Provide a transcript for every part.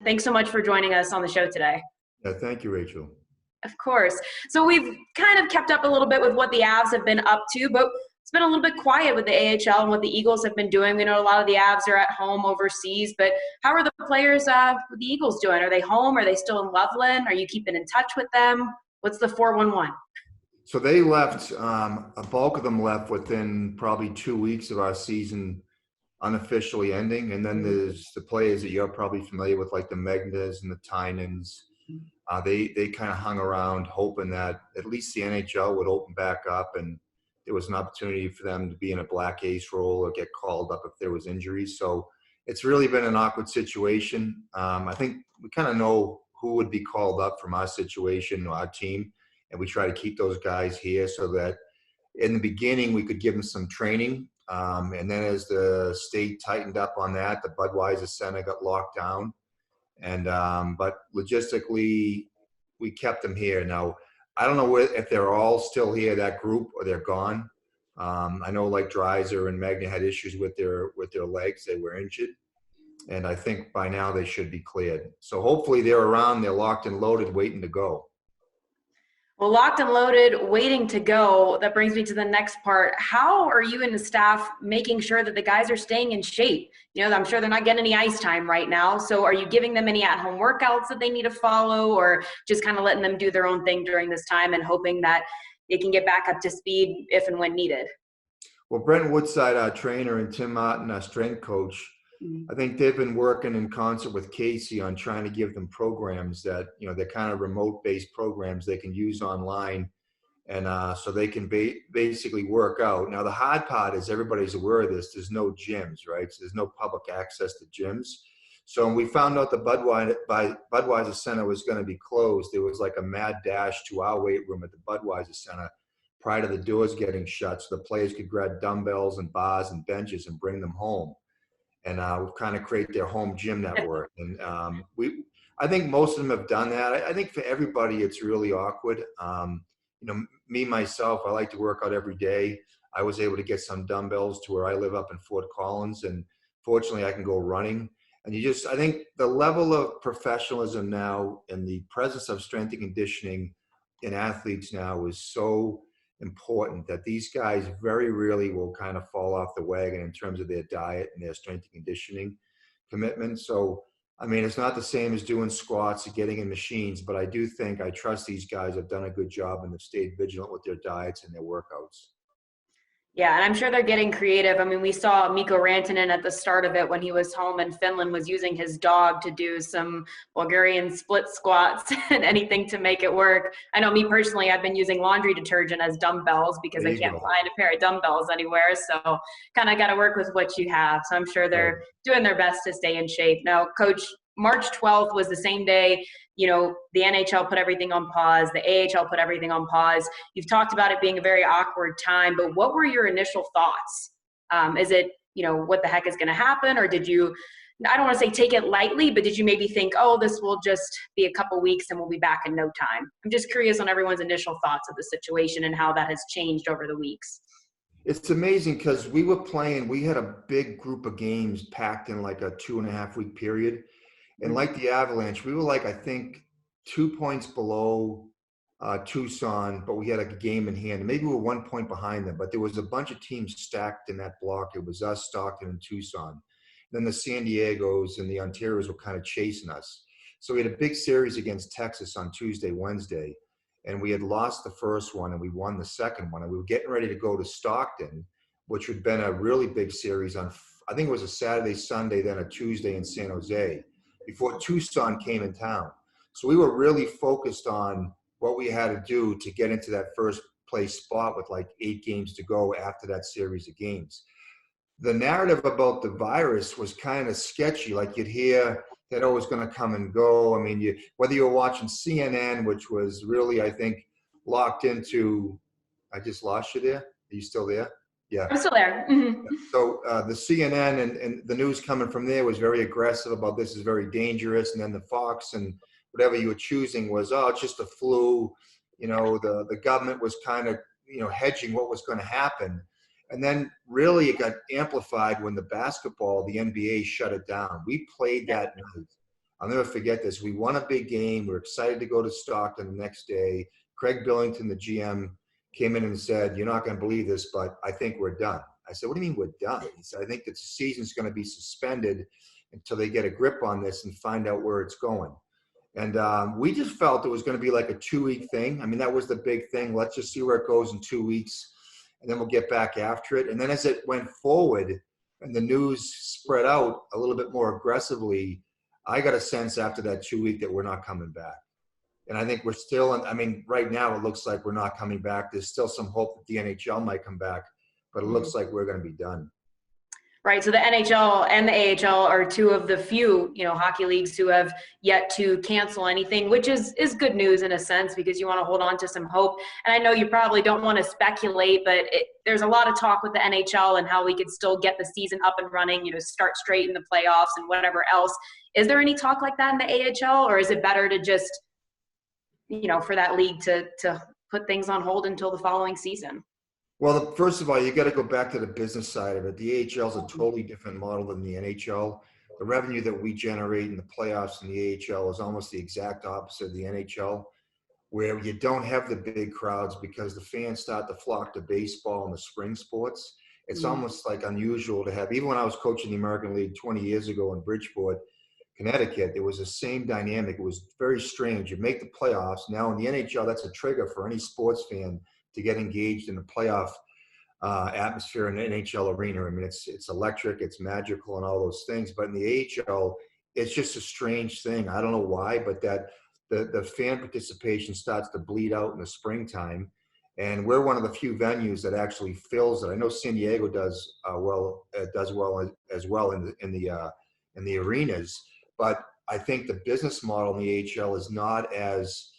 Thanks so much for joining us on the show today. Yeah, thank you, Rachel. Of course. So we've kind of kept up a little bit with what the Avs have been up to, but it's been a little bit quiet with the AHL and what the Eagles have been doing. We know a lot of the Avs are at home overseas, but how are the players with the Eagles doing? Are they home? Are they still in Loveland? Are you keeping in touch with them? What's the 411? So they left, a bulk of them left within probably 2 weeks of our season unofficially ending. And then there's the players that you're probably familiar with, like the Megnas and the Tynans. They kind of hung around hoping that at least the NHL would open back up and there was an opportunity for them to be in a black ace role or get called up if there was injuries. So it's really been an awkward situation. I think we kind of know who would be called up from our situation, our team, and we try to keep those guys here so that in the beginning we could give them some training. And then as the state tightened up on that, the Budweiser Center got locked down. And but logistically, we kept them here. Now, I don't know if they're all still here, that group, or they're gone. I know like Dreiser and Magna had issues with their legs; they were injured, and I think by now they should be cleared. So hopefully they're around, they're locked and loaded, waiting to go. Well, locked and loaded, waiting to go. That brings me to the next part. How are you and the staff making sure that the guys are staying in shape? You know, I'm sure they're not getting any ice time right now. So are you giving them any at-home workouts that they need to follow, or just kind of letting them do their own thing during this time and hoping that they can get back up to speed if and when needed? Well, Brent Woodside, our trainer, and Tim Martin, our strength coach, I think they've been working in concert with Casey on trying to give them programs that, you know, they're kind of remote-based programs they can use online, and so they can basically work out. Now, the hard part is everybody's aware of this. There's no gyms, right? So there's no public access to gyms. So when we found out the Budweiser Center was going to be closed, there was like a mad dash to our weight room at the Budweiser Center prior to the doors getting shut so the players could grab dumbbells and bars and benches and bring them home. And we've kind of create their home gym network. And I think most of them have done that. I think for everybody, it's really awkward. You know, me, myself, I like to work out every day. I was able to get some dumbbells to where I live up in Fort Collins, and fortunately I can go running. And I think the level of professionalism now and the presence of strength and conditioning in athletes now is so important that these guys very rarely will kind of fall off the wagon in terms of their diet and their strength and conditioning commitment. So, I mean, it's not the same as doing squats or getting in machines, but I trust these guys have done a good job and have stayed vigilant with their diets and their workouts. Yeah, and I'm sure they're getting creative. I mean, we saw Mikko Rantanen at the start of it when he was home in Finland was using his dog to do some Bulgarian split squats and anything to make it work. I know me personally, I've been using laundry detergent as dumbbells because I can't find a pair of dumbbells anywhere. So kind of got to work with what you have. So I'm sure they're doing their best to stay in shape. Now, Coach, March 12th was the same day, you know, the NHL put everything on pause, the AHL put everything on pause. You've talked about it being a very awkward time, but what were your initial thoughts? Is it, you know, what the heck is going to happen? Or did you, I don't want to say take it lightly, but did you maybe think, oh, this will just be a couple weeks and we'll be back in no time? I'm just curious on everyone's initial thoughts of the situation and how that has changed over the weeks. It's amazing because we had a big group of games packed in like a 2.5 week period. And like the Avalanche, we were like, I think, 2 points below Tucson, but we had a game in hand. Maybe we were 1 point behind them, but there was a bunch of teams stacked in that block. It was us, Stockton, and Tucson. Then the San Diegos and the Ontarios were kind of chasing us. So we had a big series against Texas on Tuesday, Wednesday, and we had lost the first one and we won the second one. And we were getting ready to go to Stockton, which had been a really big series on, I think it was a Saturday, Sunday, then a Tuesday in San Jose, before Tucson came in town. So we were really focused on what we had to do to get into that first place spot with like 8 games to go after that series of games. The narrative about the virus was kind of sketchy. Like you'd hear that, oh, it's going to come and go. I mean, whether you were watching CNN, which was really, I think, locked into, I just lost you there. Are you still there? Yeah. I'm still there. Mm-hmm. So the CNN and the news coming from there was very aggressive about this is very dangerous. And then the Fox and whatever you were choosing was, oh, it's just a flu. You know, the government was kind of, you know, hedging what was going to happen. And then really it got amplified when the NBA shut it down. We played that night. I'll never forget this. We won a big game. We were excited to go to Stockton the next day. Craig Billington, the GM, came in and said, "You're not going to believe this, but I think we're done." I said, "What do you mean we're done?" He said, "I think that the season's going to be suspended until they get a grip on this and find out where it's going." And we just felt it was going to be like a 2-week thing. I mean, that was the big thing. Let's just see where it goes in 2 weeks, and then we'll get back after it. And then as it went forward and the news spread out a little bit more aggressively, I got a sense after that 2 week that we're not coming back. And I think we're still, I mean, right now it looks like we're not coming back. There's still some hope that the NHL might come back, but it looks like we're going to be done. Right. So the NHL and the AHL are two of the few, hockey leagues who have yet to cancel anything, which is good news in a sense, because you want to hold on to some hope. And I know you probably don't want to speculate, but there's a lot of talk with the NHL and how we could still get the season up and running, start straight in the playoffs and whatever else. Is there any talk like that in the AHL, or is it better to just, for that league to put things on hold until the following season? Well, first of all, you got to go back to the business side of it. The AHL is a totally different model than the NHL. The revenue that we generate in the playoffs in the AHL is almost the exact opposite of the NHL, where you don't have the big crowds because the fans start to flock to baseball and the spring sports. It's almost like unusual to have, even when I was coaching the American League 20 years ago in Bridgeport, Connecticut, it was the same dynamic. It was very strange. You make the playoffs. Now in the NHL, that's a trigger for any sports fan to get engaged in the playoff atmosphere in the NHL arena. I mean, it's electric, it's magical, and all those things. But in the AHL, it's just a strange thing. I don't know why, but that the fan participation starts to bleed out in the springtime, and we're one of the few venues that actually fills it. I know San Diego does well as well in the arenas, but I think the business model in the AHL is not as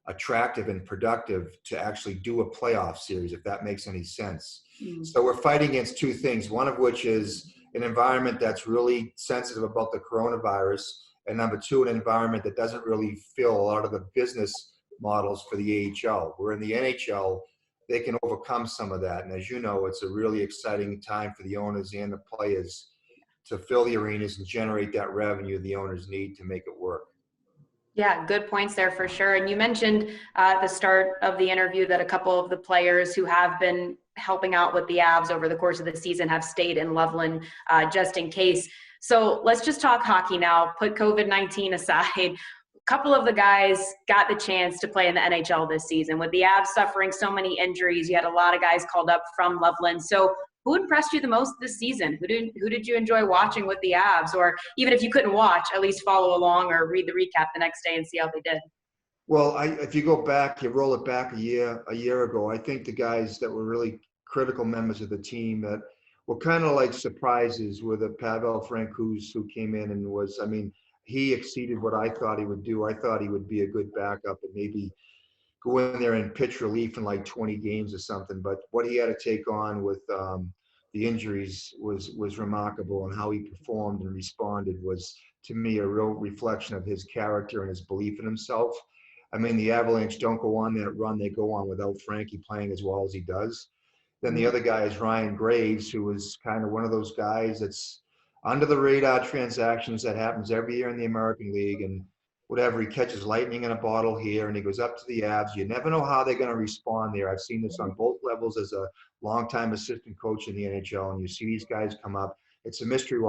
attractive and productive to actually do a playoff series, if that makes any sense. So we're fighting against two things, one of which is an environment that's really sensitive about the coronavirus, and number two, an environment that doesn't really fill a lot of the business models for the AHL. Where in the NHL, they can overcome some of that. And as you know, it's a really exciting time for the owners and the players to fill the arenas and generate that revenue the owners need to make it work. Yeah, good points there for sure. And you mentioned at the start of the interview that a couple of the players who have been helping out with the Avs over the course of the season have stayed in Loveland just in case. So let's just talk hockey now. Put COVID-19 aside. A couple of the guys got the chance to play in the NHL this season. With the Avs suffering so many injuries, you had a lot of guys called up from Loveland. So who impressed you the most this season? Who did you enjoy watching with the Avs? Or even if you couldn't watch, at least follow along or read the recap the next day and see how they did. Well, if you go back, you roll it back a year ago, I think the guys that were really critical members of the team that were kind of like surprises were the Pavel Francouz, who came in and was, I mean, he exceeded what I thought he would do. I thought he would be a good backup and maybe go in there and pitch relief in like 20 games or something. But what he had to take on with the injuries was remarkable, and how he performed and responded was, to me, a real reflection of his character and his belief in himself. I mean, the Avalanche don't go on that run they go on without Frankie playing as well as he does. Then the other guy is Ryan Graves, who was kind of one of those guys that's under the radar transactions that happens every year in the American League, and whatever, he catches lightning in a bottle here and he goes up to the Avs. You never know how they're going to respond there. I've seen this on both levels as a longtime assistant coach in the NHL, and you see these guys come up. It's a mystery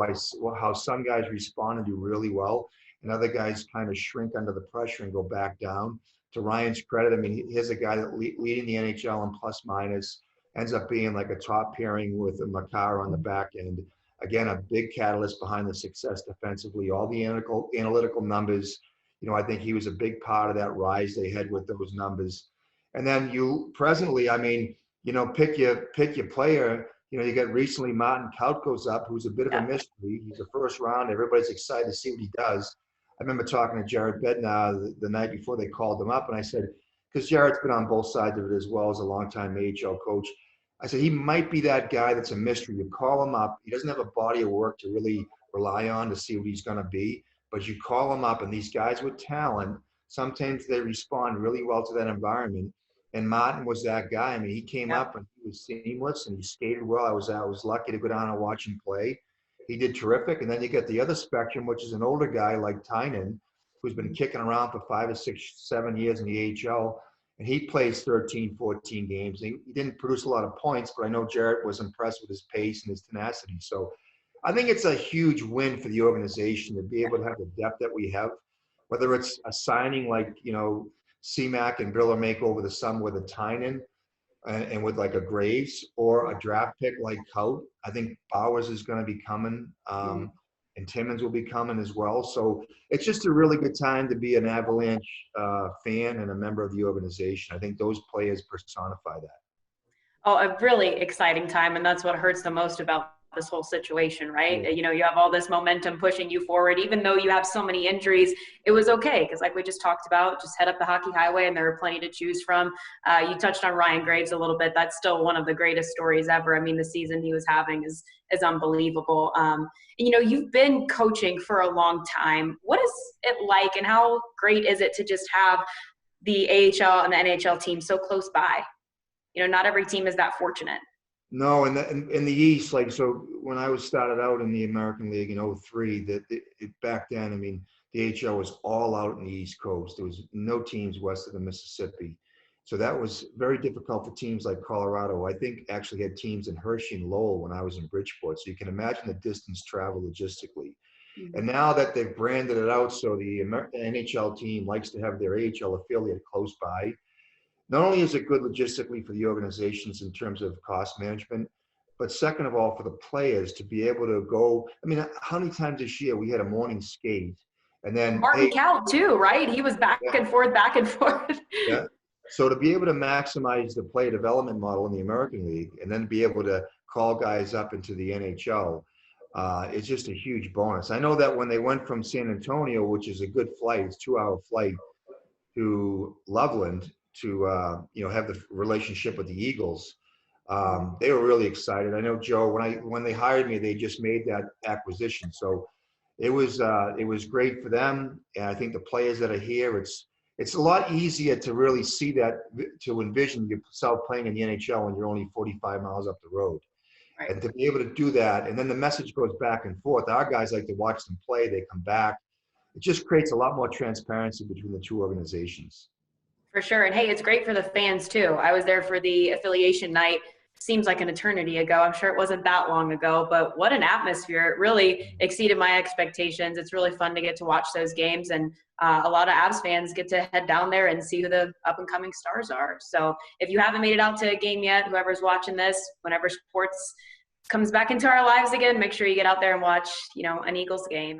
how some guys respond and do really well, and other guys kind of shrink under the pressure and go back down. To Ryan's credit, I mean, here's a guy that leading the NHL in plus minus, ends up being like a top pairing with Makar on the back end. Again, a big catalyst behind the success defensively. All the analytical numbers, I think he was a big part of that rise they had with those numbers. And then you presently, I mean, pick your player. You got recently Martin Kaut goes up, who's a bit of a mystery. He's a first round. Everybody's excited to see what he does. I remember talking to Jared Bednar the night before they called him up, and I said, because Jared's been on both sides of it as well as a longtime AHL coach, I said, he might be that guy that's a mystery. You call him up. He doesn't have a body of work to really rely on to see what he's going to be. But you call them up, and these guys with talent, sometimes they respond really well to that environment. And Martin was that guy. I mean, he came up and he was seamless and he skated well. I was lucky to go down and watch him play. he did terrific. And then you get the other spectrum, which is an older guy like Tynan, who's been Mhm. kicking around for 5 or 6, 7 years in the AHL. And he plays 13, 14 games. He didn't produce a lot of points, but I know Jarrett was impressed with his pace and his tenacity. So I think it's a huge win for the organization to be able to have the depth that we have, whether it's a signing like, CMAC and Villa make over the summer with a Tynan and with like a Graves, or a draft pick like Kaut. I think Bowers is going to be coming, Mhm. and Timmons will be coming as well. So it's just a really good time to be an Avalanche fan and a member of the organization. I think those players personify that. Oh, a really exciting time. And that's what hurts the most about this whole situation, Yeah. right? You know, you have all this momentum pushing you forward, even though you have so many injuries. It was okay because, like we just talked about, just head up the hockey highway, and there are plenty to choose from. You touched on Ryan Graves a little bit. That's still one of the greatest stories ever. I mean, the season he was having is unbelievable. And, you know, you've been coaching for a long time. What is it like, and how great is it to just have the AHL and the NHL team so close by? You know, not every team is that fortunate. No, in the East, like, so when I was started out in the American League in '03, back then, I mean, the AHL was all out in the East Coast. There was no teams west of the Mississippi. So that was very difficult for teams like Colorado. I think actually had teams in Hershey and Lowell when I was in Bridgeport. So you can imagine the distance travel logistically. And Mhm. now that they've branded it out, so the NHL team likes to have their AHL affiliate close by. Not only is it good logistically for the organizations in terms of cost management, but second of all, for the players to be able to go. I mean, how many times this year we had a morning skate and then, Martin hey, Cal too, right? He was back yeah, and forth, back and forth. yeah. So to be able to maximize the player development model in the American League and then be able to call guys up into the NHL is just a huge bonus. I know that when they went from San Antonio, which is a good flight, it's a 2-hour flight, to Loveland to have the relationship with the Eagles. They were really excited. I know, Joe, when they hired me, they just made that acquisition, so it was great for them. And I think the players that are here, it's a lot easier to really see that, to envision yourself playing in the NHL when you're only 45 miles up the road. Right. And to be able to do that, and then the message goes back and forth. Our guys like to watch them play. They come back. It just creates a lot more transparency between the two organizations. For sure. And hey, it's great for the fans too. I was there for the affiliation night. Seems like an eternity ago. I'm sure it wasn't that long ago, but what an atmosphere. It really exceeded my expectations. It's really fun to get to watch those games. And a lot of Avs fans get to head down there and see who the up and coming stars are. So if you haven't made it out to a game yet, whoever's watching this, whenever sports comes back into our lives again, make sure you get out there and watch, an Eagles game.